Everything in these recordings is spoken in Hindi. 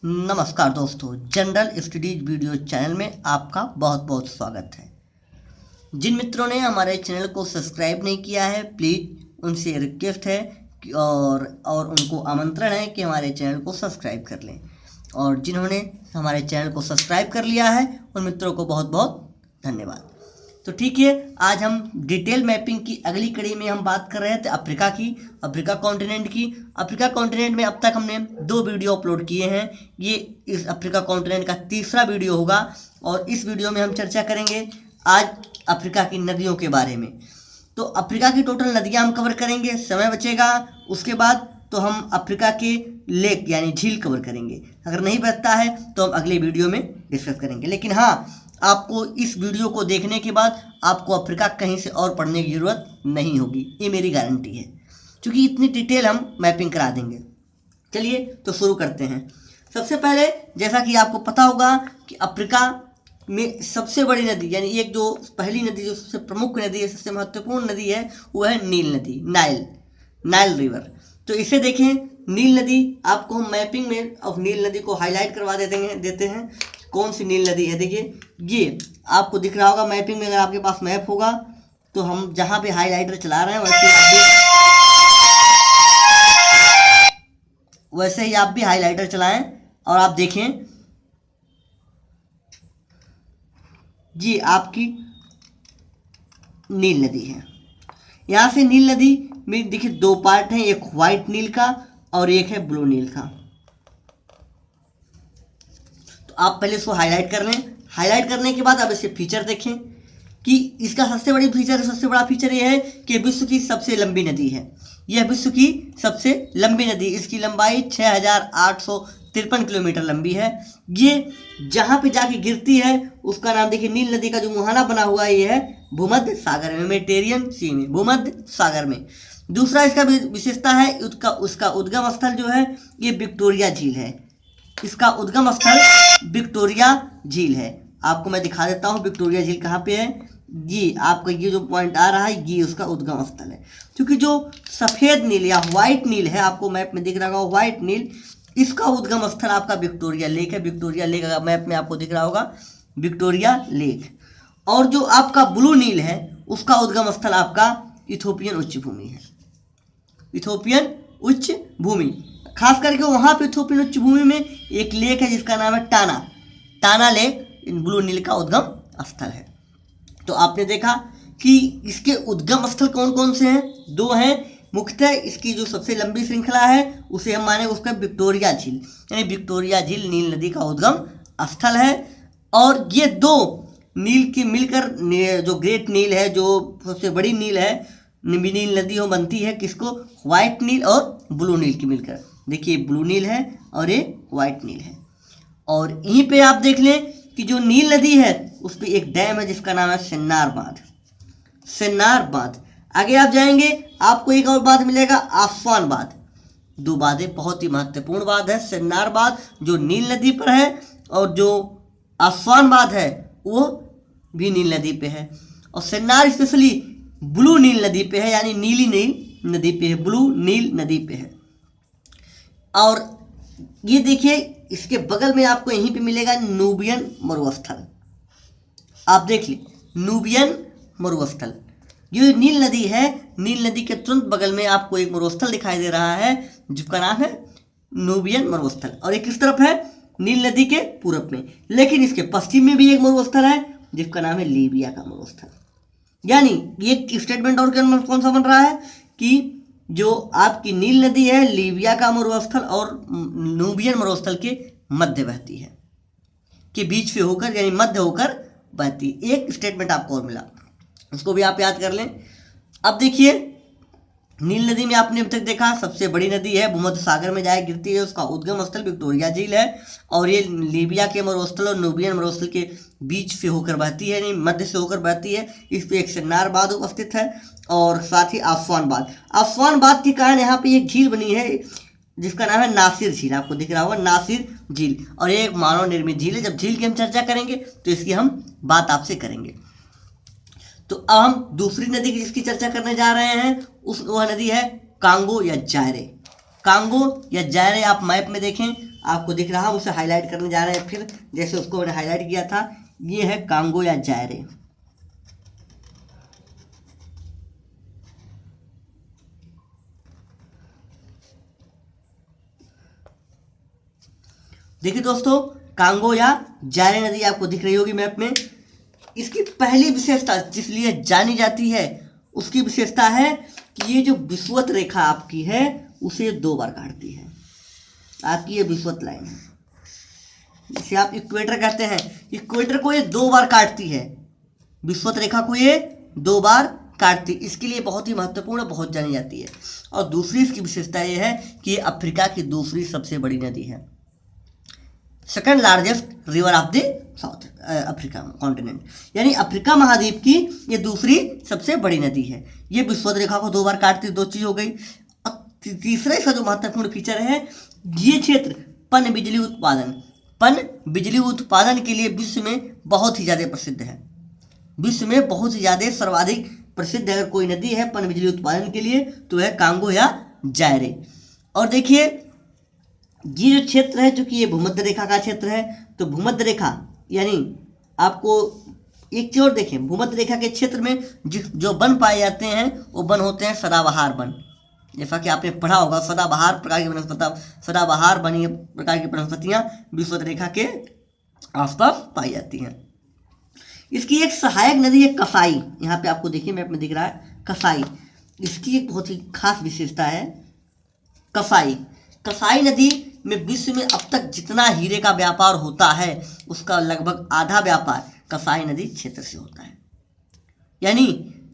नमस्कार दोस्तों, जनरल स्टडीज वीडियो चैनल में आपका बहुत बहुत स्वागत है। जिन मित्रों ने हमारे चैनल को सब्सक्राइब नहीं किया है, प्लीज़ उनसे रिक्वेस्ट है कि और उनको आमंत्रण है कि हमारे चैनल को सब्सक्राइब कर लें। और जिन्होंने हमारे चैनल को सब्सक्राइब कर लिया है उन मित्रों को बहुत बहुत धन्यवाद। तो ठीक है, आज हम डिटेल मैपिंग की अगली कड़ी में हम बात कर रहे थे अफ्रीका कॉन्टिनेंट की। अफ्रीका कॉन्टिनेंट में अब तक हमने 2 वीडियो अपलोड किए हैं। ये इस अफ्रीका कॉन्टिनेंट का तीसरा वीडियो होगा और इस वीडियो में हम चर्चा करेंगे आज अफ्रीका की नदियों के बारे में। तो अफ्रीका की टोटल नदियाँ हम कवर करेंगे, समय बचेगा उसके बाद तो हम अफ्रीका के लेक यानी झील कवर करेंगे। अगर नहीं बचता है तो हम अगले वीडियो में डिस्कस करेंगे। लेकिन हाँ, आपको इस वीडियो को देखने के बाद आपको अफ्रीका कहीं से और पढ़ने की ज़रूरत नहीं होगी, ये मेरी गारंटी है, क्योंकि इतनी डिटेल हम मैपिंग करा देंगे। चलिए तो शुरू करते हैं। सबसे पहले जैसा कि आपको पता होगा कि अफ्रीका में सबसे बड़ी नदी यानी एक जो पहली नदी जो सबसे प्रमुख नदी है, सबसे महत्वपूर्ण नदी है, वो है नील नदी, नाइल रिवर। तो इसे देखें, नील नदी आपको हम मैपिंग में अब नील नदी को हाईलाइट करवा देते हैं। कौन सी नील नदी है, देखिए ये आपको दिख रहा होगा मैपिंग में। अगर आपके पास मैप होगा तो हम जहाँ पे हाईलाइटर चला रहे हैं वैसे ही आप भी हाईलाइटर चलाएं और आप देखें ये आपकी नील नदी है। यहाँ से नील नदी में देखिए 2 पार्ट हैं, एक व्हाइट नील का और एक है ब्लू नील का। तो आप पहले इसको हाईलाइट कर लें। हाईलाइट करने के बाद अब इसके फीचर देखें कि इसका सबसे बड़ा फीचर ये है कि विश्व की सबसे लंबी नदी है। यह विश्व की सबसे लंबी नदी, इसकी लंबाई 6853 किलोमीटर लंबी है। ये जहाँ पे जाके गिरती है उसका नाम देखिए, नील नदी का जो मुहाना बना हुआ है ये है भूमध्य सागर में, मेडिटेरियन सी में, भूमध्य सागर में। दूसरा इसका विशेषता है उसका उद्गम स्थल जो है ये विक्टोरिया झील है। इसका उद्गम स्थल विक्टोरिया झील है। आपको मैं दिखा देता हूँ विक्टोरिया झील कहाँ पे है। ये आपको ये जो पॉइंट आ रहा है ये उसका उद्गम स्थल है। क्योंकि जो सफ़ेद नील या व्हाइट नील है, आपको मैप में दिख रहा होगा व्हाइट नील, इसका उद्गम स्थल आपका विक्टोरिया लेक है। विक्टोरिया लेक अगर मैप में आपको दिख रहा होगा विक्टोरिया लेक। और जो आपका ब्लू नील है उसका उद्गम स्थल आपका इथोपियन उच्च भूमि है। इथोपियन उच्च भूमि, खास करके वहाँ पे इथोपियन उच्च भूमि में एक लेक है जिसका नाम है टाना लेक, ब्लू नील का उद्गम स्थल है। तो आपने देखा कि इसके उद्गम स्थल कौन कौन से हैं, 2 हैं मुख्यतः। इसकी जो सबसे लंबी श्रृंखला है उसे हम माने उसका विक्टोरिया झील, यानी विक्टोरिया झील नील नदी का उद्गम स्थल है। और ये 2 नील के मिलकर जो ग्रेट नील है, जो सबसे बड़ी नील है, नील नदी हो बनती है किसको, व्हाइट नील और ब्लू नील की मिलकर। देखिए ब्लू नील है और ये व्हाइट नील है। और यहीं पे आप देख लें कि जो नील नदी है उस पर एक डैम है जिसका नाम है सेन्नार बांध। आगे आप जाएंगे आपको एक और बांध मिलेगा, आस्वान बांध। 2 बांधें बहुत ही महत्वपूर्ण बांध है। सेन्नार बांध जो नील नदी पर है और जो आस्वान बांध है वो भी नील नदी पे है। और सेन्नार स्पेशली ब्लू नील नदी पे है, यानी नीली नील नदी पे है, ब्लू नील नदी पे है। और ये देखिए इसके बगल में आपको यहीं पे मिलेगा नूबियन मरुस्थल। आप देख ली नूबियन मरुस्थल, ये नील नदी है, नील नदी के तुरंत बगल में आपको एक मरुस्थल दिखाई दे रहा है जिसका नाम है नूबियन मरुस्थल। और ये किस तरफ है, नील नदी के पूरब में। लेकिन इसके पश्चिम में भी एक मरुस्थल है जिसका नाम है लीबिया का मरुस्थल। यानी ये स्टेटमेंट और कौन सा बन रहा है कि जो आपकी नील नदी है लीबिया का मरुस्थल और नूबियन मरुस्थल के मध्य बहती है, के बीच से होकर यानी मध्य होकर बहती। एक स्टेटमेंट आपको और मिला, उसको भी आप याद कर लें। अब देखिए नील नदी में आपने अभी तक देखा सबसे बड़ी नदी है, भूमध्य सागर में जाए गिरती है, उसका उद्गम स्थल विक्टोरिया झील है। और ये लीबिया के मरुस्थल और नूबियन मरुस्थल के बीच से होकर बहती है, यानी मध्य से होकर बहती है। इस पे एक सेन्नार बांध उपस्थित है और साथ ही आस्वान बांध के कारण यहाँ पे एक झील बनी है जिसका नाम है नासिर झील। आपको दिख रहा होगा नासिर झील, और ये एक मानव निर्मित झील है। जब झील की हम चर्चा करेंगे तो इसकी हम बात आपसे करेंगे। तो अब हम दूसरी नदी की जिसकी चर्चा करने जा रहे हैं वह नदी है कांगो या जायरे। कांगो या जायरे आप मैप में देखें आपको दिख रहा, उसे हाईलाइट करने जा रहे हैं फिर, जैसे उसको मैंने हाईलाइट किया था। ये है कांगो या जायरे। देखिए दोस्तों, कांगो या जायरे नदी आपको दिख रही होगी मैप में। इसकी पहली विशेषता जिसलिए जानी जाती है, उसकी विशेषता है कि ये जो विषुवत रेखा आपकी है उसे 2 बार काटती है। आपकी ये विषुवत लाइन है, इसे आप इक्वेटर कहते हैं। इक्वेटर को ये 2 बार काटती है, विषुवत रेखा को ये 2 बार काटती, इसके लिए बहुत ही महत्वपूर्ण, बहुत जानी जाती है। और दूसरी इसकी विशेषता ये है कि ये अफ्रीका की दूसरी सबसे बड़ी नदी है, second largest river of the south Africa continent, यानी अफ्रीका महाद्वीप की ये दूसरी सबसे बड़ी नदी है। ये विषुवत रेखा को 2 बार काटती, 2 चीज हो गई। और तीसरा इसका जो महत्वपूर्ण फीचर है, ये क्षेत्र पन बिजली उत्पादन के लिए विश्व में बहुत ही ज़्यादा प्रसिद्ध है। विश्व में बहुत ही ज़्यादा सर्वाधिक प्रसिद्ध अगर कोई नदी है पन बिजली उत्पादन के लिए तो है कांगो या जायरे। और देखिए, ये जो क्षेत्र है, चूंकि ये भूमध्य रेखा का क्षेत्र है, तो भूमध्य रेखा यानी आपको एक चीज और देखें, भूमध्य रेखा के क्षेत्र में जो वन पाए जाते हैं वो वन होते हैं सदाबहार वन। जैसा कि आपने पढ़ा होगा, सदाबहार प्रकार की सदाबहार बनी प्रकार की वनस्पतियां विषुवत रेखा के आसपास पाई जाती हैं। इसकी एक सहायक नदी है कसाई, यहाँ पे आपको देखिए मैप में दिख रहा है कसाई। इसकी एक बहुत ही खास विशेषता है कसाई नदी में विश्व में अब तक जितना हीरे का व्यापार होता है उसका लगभग आधा व्यापार कसाई नदी क्षेत्र से होता है। यानी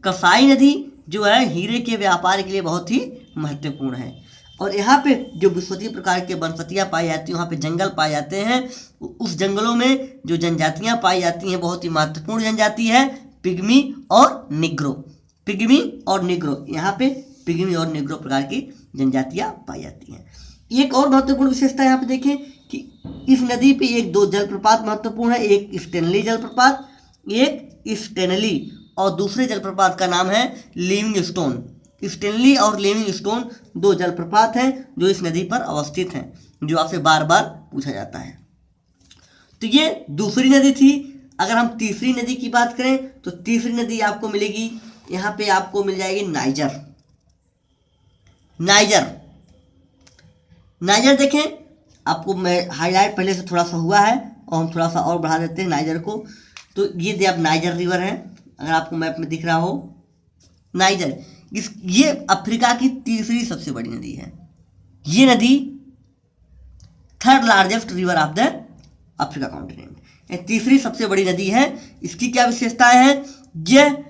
कसाई नदी जो है हीरे के व्यापार के लिए बहुत ही महत्वपूर्ण है। और यहाँ पे जो विषुवतीय प्रकार के वनस्पतियाँ पाई जाती हैं, वहाँ पे जंगल पाए जाते हैं। उस जंगलों में जो जनजातियाँ पाई जाती हैं, बहुत ही महत्वपूर्ण जनजाति है पिग्मी और निग्रो। यहाँ पे पिग्मी और निग्रो प्रकार की जनजातियाँ पाई जाती हैं। एक और महत्वपूर्ण विशेषता यहाँ पे देखें कि इस नदी पे 2 जलप्रपात महत्वपूर्ण है, एक स्टेनली जलप्रपात, और दूसरे जलप्रपात का नाम है लिविंगस्टोन। स्टेनली और लिविंगस्टोन 2 जलप्रपात हैं जो इस नदी पर अवस्थित हैं, जो आपसे बार बार पूछा जाता है। तो ये दूसरी नदी थी। अगर हम तीसरी नदी की बात करें तो तीसरी नदी आपको मिलेगी, यहाँ पे आपको मिल जाएगी नाइजर। देखें, आपको मैं हाईलाइट पहले से थोड़ा सा हुआ है और हम थोड़ा सा और बढ़ा देते हैं नाइजर को। तो ये अब नाइजर रिवर है, अगर आपको मैप में दिख रहा हो नाइजर। ये अफ्रीका की तीसरी सबसे बड़ी नदी है। ये नदी third largest river of the Africa continent, तीसरी सबसे बड़ी नदी है। इसकी क्या विशेषताएं हैं? यह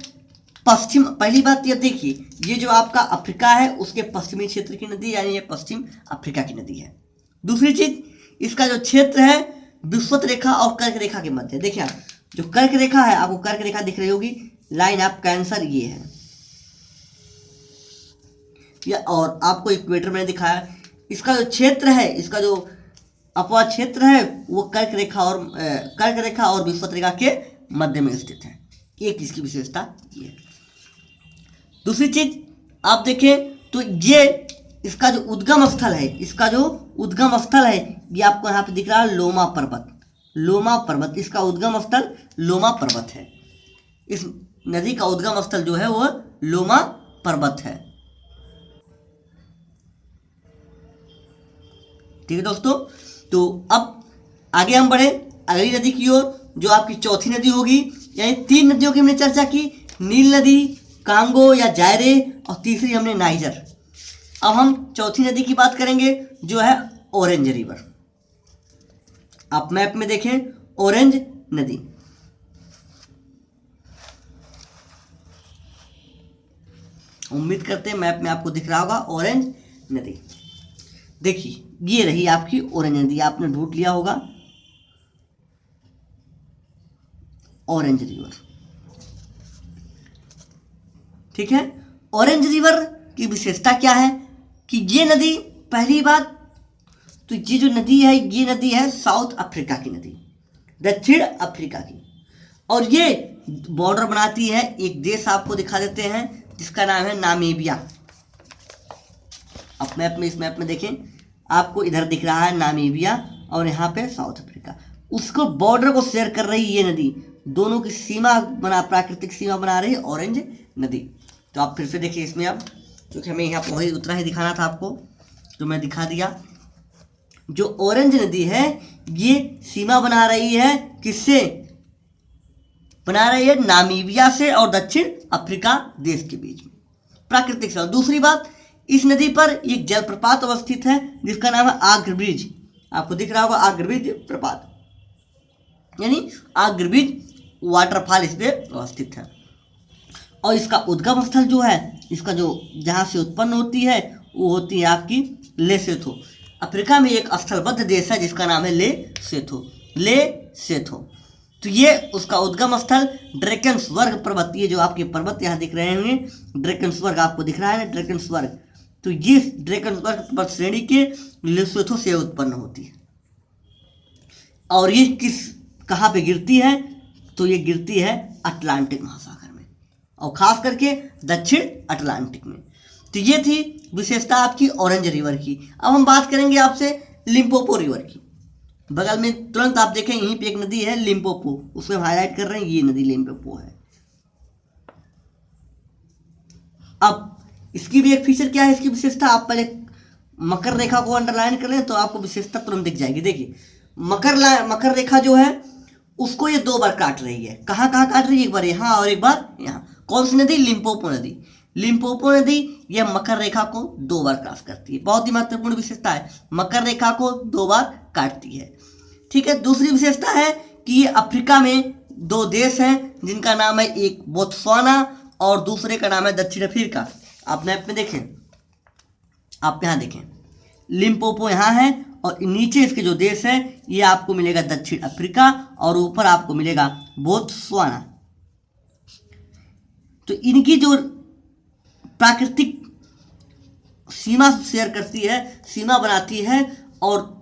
पश्चिम, पहली बात ये देखिए, ये जो आपका अफ्रीका है उसके पश्चिमी क्षेत्र की नदी, यानी ये पश्चिम अफ्रीका की नदी है। दूसरी चीज, इसका जो क्षेत्र है विषुवत रेखा और कर्क रेखा के मध्य। देखिए आप, जो कर्क रेखा है, आपको कर्क रेखा दिख रही होगी, लाइन ऑफ कैंसर ये है, और आपको इक्वेटर में दिखाया। इसका जो क्षेत्र है, इसका जो अपवाद क्षेत्र है वो कर्क रेखा और विषुवत रेखा के मध्य में स्थित है। एक इसकी विशेषता ये है। दूसरी चीज आप देखें तो ये इसका जो उद्गम स्थल है, ये आपको यहाँ पे दिख रहा है लोमा पर्वत। इसका उद्गम स्थल लोमा पर्वत है। इस नदी का उद्गम स्थल जो है वो लोमा पर्वत है। ठीक है दोस्तों, तो अब आगे हम बढ़े अगली नदी की ओर, जो आपकी चौथी नदी होगी। यानी 3 नदियों की हमने चर्चा की, नील नदी, कांगो या जायरे, और तीसरी हमने नाइजर। अब हम चौथी नदी की बात करेंगे जो है ऑरेंज रिवर। आप मैप में देखें ऑरेंज नदी। उम्मीद करते हैं मैप में आपको दिख रहा होगा ऑरेंज नदी। देखिए ये रही आपकी ऑरेंज नदी, आपने ढूंढ लिया होगा ऑरेंज रिवर। ठीक है, ऑरेंज रिवर की विशेषता क्या है कि ये नदी, पहली बात तो ये जो नदी है, ये नदी है साउथ अफ्रीका की नदी, दक्षिण अफ्रीका की, और ये बॉर्डर बनाती है एक देश आपको दिखा देते हैं जिसका नाम है नामीबिया। आप मैप में, इस मैप में देखें, आपको इधर दिख रहा है नामीबिया और यहाँ पे साउथ अफ्रीका। उसको बॉर्डर को शेयर कर रही ये नदी, दोनों की सीमा प्राकृतिक सीमा बना रही है ऑरेंज नदी। तो आप फिर से देखिए इसमें, अब क्योंकि हमें यहाँ वही उतना ही दिखाना था आपको तो मैं दिखा दिया। जो ऑरेंज नदी है ये सीमा बना रही है, किससे बना रही है? नामीबिया से और दक्षिण अफ्रीका देश के बीच में, प्राकृतिक सीमा। दूसरी बात, इस नदी पर एक जलप्रपात अवस्थित है जिसका नाम है आग्र ब्रिज। आपको दिख रहा होगा आग्र ब्रिज प्रपात, यानी आग्र ब्रिज वाटरफॉल इस पे अवस्थित है। और इसका उद्गम स्थल जो है, इसका जो जहाँ से उत्पन्न होती है वो होती है आपकी लेसोथो। अफ्रीका में एक स्थलबद्ध देश है जिसका नाम है लेसोथो। तो ये उसका उद्गम स्थल ड्रैकेंसबर्ग पर्वत, ये जो आपके पर्वत यहाँ दिख रहे होंगे, ड्रैकेंसबर्ग आपको दिख रहा है ना, ड्रैकेंसबर्ग। तो ये ड्रैकेंसबर्ग पर्वत श्रेणी के लेसोथो से उत्पन्न होती है। और ये कहाँ पे गिरती है? तो ये गिरती है अटलांटिक महासागर में, और खास करके दक्षिण अटलांटिक में। तो ये थी विशेषता आपकी ऑरेंज रिवर की। अब हम बात करेंगे आपसे लिम्पोपो रिवर की। बगल में तुरंत आप देखें यहीं पे एक नदी है लिम्पोपो, उसमें हाईलाइट कर रहे हैं, ये नदी लिम्पोपो है। अब इसकी भी एक फीचर क्या है, इसकी विशेषता, आप पहले मकर रेखा को अंडरलाइन कर लें तो आपको विशेषता तुरंत दिख जाएगी। देखिए मकर रेखा जो है उसको ये 2 बार काट रही है। कहाँ कहाँ काट रही है? एक बार यहाँ और एक बार यहाँ। कौन सी नदी? लिम्पोपो नदी। लिम्पोपो नदी यह मकर रेखा को 2 बार क्रॉस करती है। बहुत ही महत्वपूर्ण विशेषता है, मकर रेखा को 2 बार काटती है। ठीक है। दूसरी विशेषता है कि ये अफ्रीका में 2 देश हैं जिनका नाम है, एक बोत्सवाना और दूसरे का नाम है दक्षिण अफ्रीका। आप मैप में देखें, आप यहाँ देखें, लिम्पोपो यहाँ है और नीचे इसके जो देश है ये आपको मिलेगा दक्षिण अफ्रीका और ऊपर आपको मिलेगा बोत्सवाना। तो इनकी जो प्राकृतिक सीमा शेयर करती है, सीमा बनाती है, और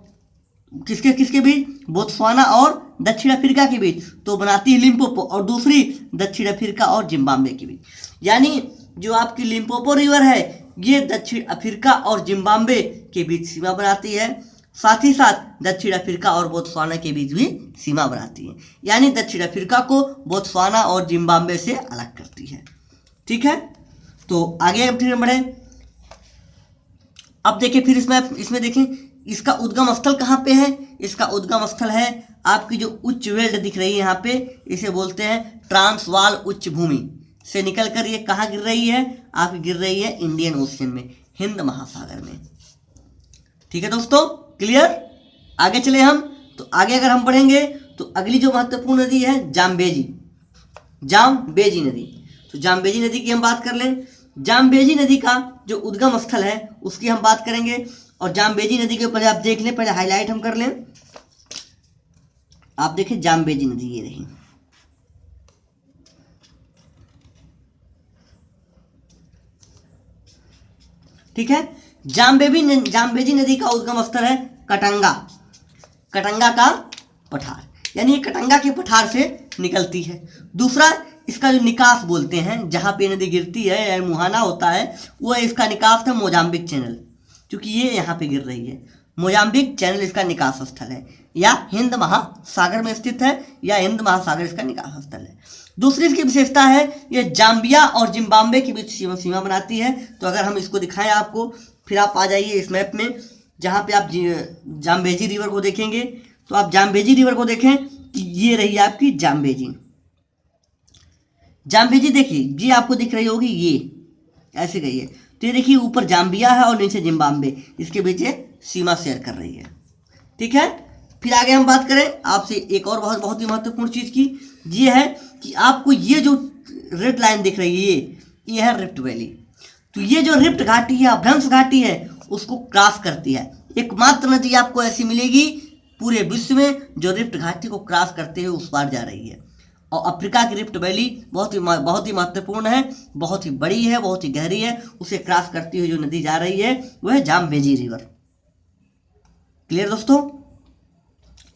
किसके किसके बीच? बोत्सवाना और दक्षिण अफ्रीका के बीच तो बनाती है लिम्पोपो, और दूसरी दक्षिण अफ्रीका और जिम्बाब्वे के बीच। यानी जो आपकी लिम्पोपो रिवर है ये दक्षिण अफ्रीका और जिम्बाब्वे के बीच सीमा बनाती है, साथ ही साथ दक्षिण अफ्रीका और बोत्सवाना के बीच भी सीमा बनाती है। यानी दक्षिण अफ्रीका को बोत्सवाना और जिम्बाब्वे से अलग करती है। ठीक है। तो आगे फिर बढ़े। अब देखिए फिर इसमें देखें इसका उद्गम स्थल कहाँ पे है? इसका उद्गम स्थल है आपकी जो उच्च वेल्ड दिख रही है यहाँ पे, इसे बोलते हैं ट्रांसवाल उच्च भूमि से निकलकर ये कहाँ गिर रही है? आप गिर रही है इंडियन ओशियन में, हिंद महासागर में। ठीक है दोस्तों, क्लियर। आगे चले हम, तो आगे अगर हम बढ़ेंगे तो अगली जो महत्वपूर्ण नदी है जाम्बेजी नदी। तो जाम्बेजी नदी की हम बात कर लें। जाम्बेजी नदी का जो उद्गम स्थल है उसकी हम बात करेंगे, और जाम्बेजी नदी के ऊपर आप देख लें, पहले हाईलाइट हम कर लें। आप देखें जाम्बेजी नदी ये रही, ठीक है। जाम्बेजी नदी का उद्गम स्थल है कटंगा का पठार, यानी ये कटंगा के पठार से निकलती है। दूसरा इसका जो निकास बोलते हैं, जहाँ पे नदी गिरती है या मुहाना होता है, वो इसका निकास है मोजाम्बिक चैनल, क्योंकि ये यहाँ पे गिर रही है। मोजाम्बिक चैनल इसका निकास स्थल है, या हिंद महासागर में स्थित है, या हिंद महासागर इसका निकास स्थल है। दूसरी इसकी विशेषता है ये जाम्बिया और जिम्बाब्वे के बीच सीमा बनाती है। तो अगर हम इसको दिखाएं आपको, फिर आप आ जाइए इस मैप में, जहाँ पे आप जाम्बेजी रिवर को देखेंगे, तो आप जाम्बेजी रिवर को देखें कि ये रही आपकी जाम्बेजी देखिए, ये आपको दिख रही होगी, ये ऐसे गई है। तो ये देखिए ऊपर जाम्बिया है और नीचे जिम्बाब्वे, इसके बीच ये सीमा शेयर कर रही है। ठीक है। फिर आगे हम बात करें आपसे एक और बहुत ही महत्वपूर्ण चीज़ की, ये है कि आपको ये जो रेड लाइन दिख रही है ये है रिफ्ट वैली। तो ये जो रिफ्ट घाटी है, अभ्रंश घाटी है, उसको क्रॉस करती है। एकमात्र नदी आपको ऐसी मिलेगी पूरे विश्व में जो रिफ्ट घाटी को क्रॉस करते हुए उस पार जा रही है। और अफ्रीका की रिफ्ट वैली बहुत ही महत्वपूर्ण है, बहुत ही बड़ी है, बहुत ही गहरी है। उसे क्रॉस करती हुई जो नदी जा रही है वो है जाम्बेजी रिवर। क्लियर दोस्तों,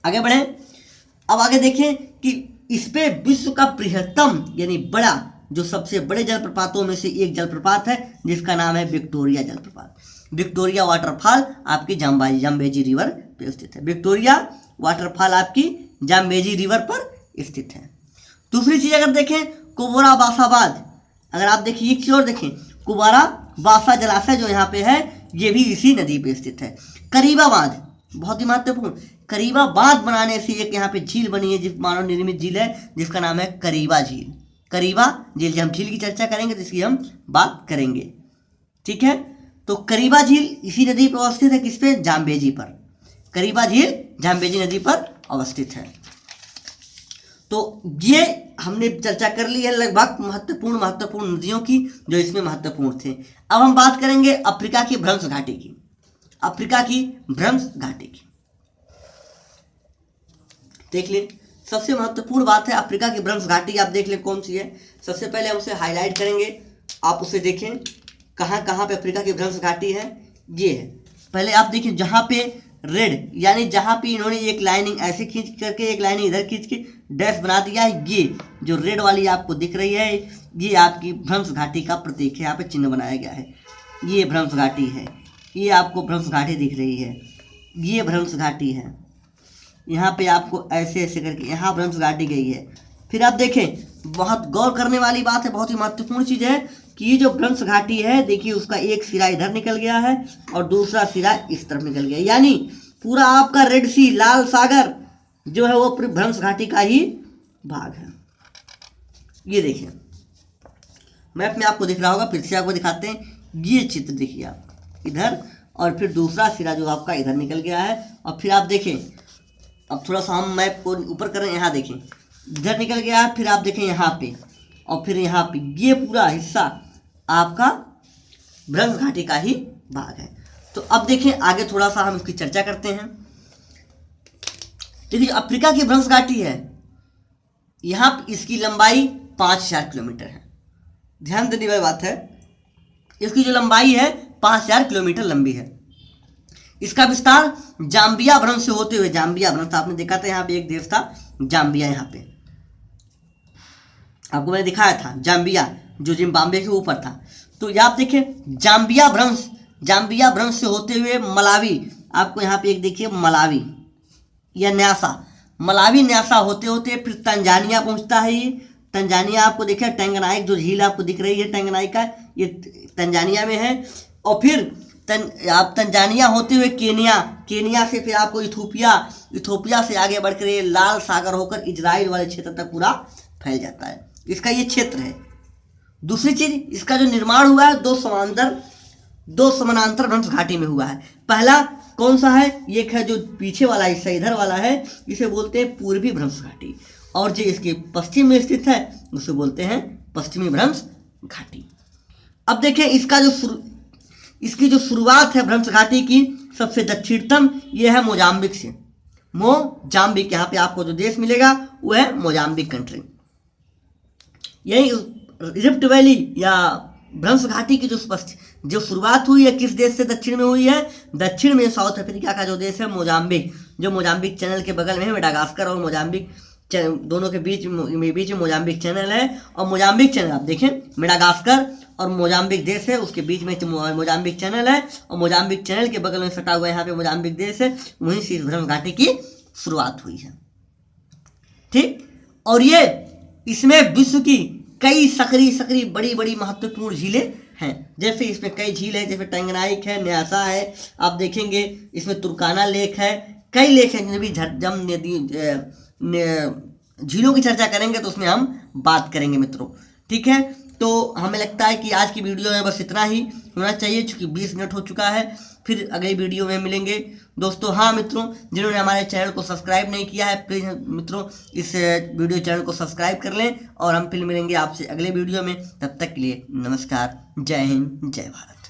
आगे बढ़े। अब आगे देखें कि इस पे विश्व का बृहत्तम यानी बड़ा, जो सबसे बड़े जलप्रपातों में से एक जलप्रपात है जिसका नाम है विक्टोरिया जलप्रपात। विक्टोरिया वाटरफॉल आपकी जाम्बेजी रिवर पे स्थित है। विक्टोरिया वाटरफॉल आपकी जाम्बेजी रिवर पर स्थित है। दूसरी चीज़ अगर देखें कुबोरा बासाबाद, अगर आप देखिए एक चीज़ और देखें, कुबारा बासा जलाशय जो यहाँ पे है ये भी इसी नदी पे स्थित है। करीबा बांध बहुत ही महत्वपूर्ण, करीबा बांध बनाने से एक यहाँ पे झील बनी है, जिस मानव निर्मित झील है जिसका नाम है करीबा झील। करीबा झील, जब हम झील की चर्चा करेंगे तो इसकी हम बात करेंगे, ठीक है। तो करीबा झील इसी नदी पर अवस्थित है, किस पे, जाम्बेजी पर। करीबा झील जाम्बेजी नदी पर अवस्थित है। तो ये हमने चर्चा कर ली है लगभग महत्वपूर्ण नदियों की जो इसमें महत्वपूर्ण थे। अब हम बात करेंगे अफ्रीका की भ्रंश घाटी की। अफ्रीका की भ्रंश घाटी की देख लें, सबसे महत्वपूर्ण बात है अफ्रीका की भ्रंश घाटी। आप देख लें कौन सी है। सबसे पहले हम उसे हाईलाइट करेंगे, आप उसे देखें कहाँ कहाँ पे अफ्रीका की भ्रंश घाटी है। ये है, पहले आप देखिए जहाँ पे रेड, यानी जहाँ पे इन्होंने एक लाइनिंग ऐसे खींच करके एक लाइनिंग इधर खींच के डैश बना दिया है, ये जो रेड वाली आपको दिख रही है ये आपकी भ्रंश घाटी का प्रतीक है, यहाँ पे चिन्ह बनाया गया है। ये भ्रंश घाटी है, ये आपको भ्रंश घाटी दिख रही है, ये भ्रंश घाटी है। यहाँ पे आपको ऐसे ऐसे करके यहाँ भ्रंश घाटी गई है। फिर आप देखें, बहुत गौर करने वाली बात है, बहुत ही महत्वपूर्ण चीज़ है कि ये जो भ्रंश घाटी है देखिए उसका एक सिरा इधर निकल गया है और दूसरा सिरा इस तरफ निकल गया, यानी पूरा आपका रेड सी, लाल सागर जो है वो भ्रंश घाटी का ही भाग है। ये देखिए मैप में आपको दिख रहा होगा, फिर से आपको दिखाते हैं। ये चित्र देखिए आप इधर, और फिर दूसरा सिरा जो आपका इधर निकल गया है। और फिर आप देखें, अब थोड़ा सा हम मैप को ऊपर करें, यहाँ देखें इधर निकल गया है, फिर आप देखें यहाँ पे और फिर यहाँ पे, ये पूरा हिस्सा आपका भ्रंश घाटी का ही भाग है। तो अब देखें आगे थोड़ा सा हम इसकी चर्चा करते हैं। देखिए अफ्रीका की भ्रंश घाटी है, यहाँ इसकी लंबाई 5000 किलोमीटर है। ध्यान देने वाली बात है, इसकी जो लंबाई है 5000 किलोमीटर लंबी है। इसका विस्तार जाम्बिया भ्रंश से होते हुए, जाम्बिया भ्रंश आपने देखा था यहाँ पे एक देश था जाम्बिया, यहाँ पे आपको मैंने दिखाया था जाम्बिया जो जिम्बाब्वे के ऊपर था। तो ये आप देखें जाम्बिया भ्रंश से होते हुए मलावी, आपको यहाँ पे एक देखिए मलावी या न्यासा, मलावी न्यासा होते होते फिर तंजानिया पहुँचता है। ये तंजानिया आपको देखिए टैंगनाइक जो झील आपको दिख रही है टैंगनाइक का, ये तंजानिया में है। और फिर आप तंजानिया होते हुए केनिया से फिर आपको इथोपिया से आगे बढ़कर ये लाल सागर होकर इजराइल वाले क्षेत्र तक पूरा फैल जाता है। इसका ये क्षेत्र है। दूसरी चीज, इसका जो निर्माण हुआ है दो समानांतर भ्रंश घाटी में हुआ है। पहला कौन सा है, एक है जो पीछे वाला हिस्सा इधर वाला है, इसे बोलते हैं पूर्वी भ्रंश घाटी, और जो इसके पश्चिम में स्थित है उसे बोलते हैं पश्चिमी भ्रंश घाटी। अब देखें इसकी जो शुरुआत है भ्रंश घाटी की, सबसे दक्षिणतम ये है मोजाम्बिक से। मोजाम्बिक, यहाँ पे आपको जो देश मिलेगा वो है मोजाम्बिक कंट्री। यही रिफ्ट वैली या भ्रंश घाटी की जो शुरुआत हुई है किस देश से दक्षिण में हुई है, दक्षिण में साउथ अफ्रीका का जो देश है मोजाम्बिक, जो मोजाम्बिक चैनल के बगल में है। मेडागास्कर और मोजाम्बिक दोनों के बीच में मोजाम्बिक चैनल है। और मोजाम्बिक चैनल आप देखें, मेडागास्कर और मोजाम्बिक देश है, उसके बीच में मोजाम्बिक चैनल है, और मोजाम्बिक चैनल के बगल में सटा हुआ यहाँ पे मोजाम्बिक देश है। वहीं से इस भ्रंश घाटी की शुरुआत हुई है, ठीक। और ये इसमें विश्व की कई सकरी बड़ी बड़ी महत्वपूर्ण झीलें हैं। जैसे इसमें कई झील है, जैसे टैंगनाइक है, न्यासा है, आप देखेंगे इसमें तुर्काना लेक है, कई लेक हैं। भी जम झीलों की चर्चा करेंगे तो उसमें हम बात करेंगे मित्रों, ठीक है। तो हमें लगता है कि आज की वीडियो में बस इतना ही होना चाहिए, क्योंकि 20 मिनट हो चुका है। फिर अगली वीडियो में मिलेंगे दोस्तों। हाँ मित्रों, जिन्होंने हमारे चैनल को सब्सक्राइब नहीं किया है, प्लीज़ मित्रों इस वीडियो चैनल को सब्सक्राइब कर लें, और हम फिर मिलेंगे आपसे अगले वीडियो में। तब तक के लिए नमस्कार, जय हिंद, जय भारत।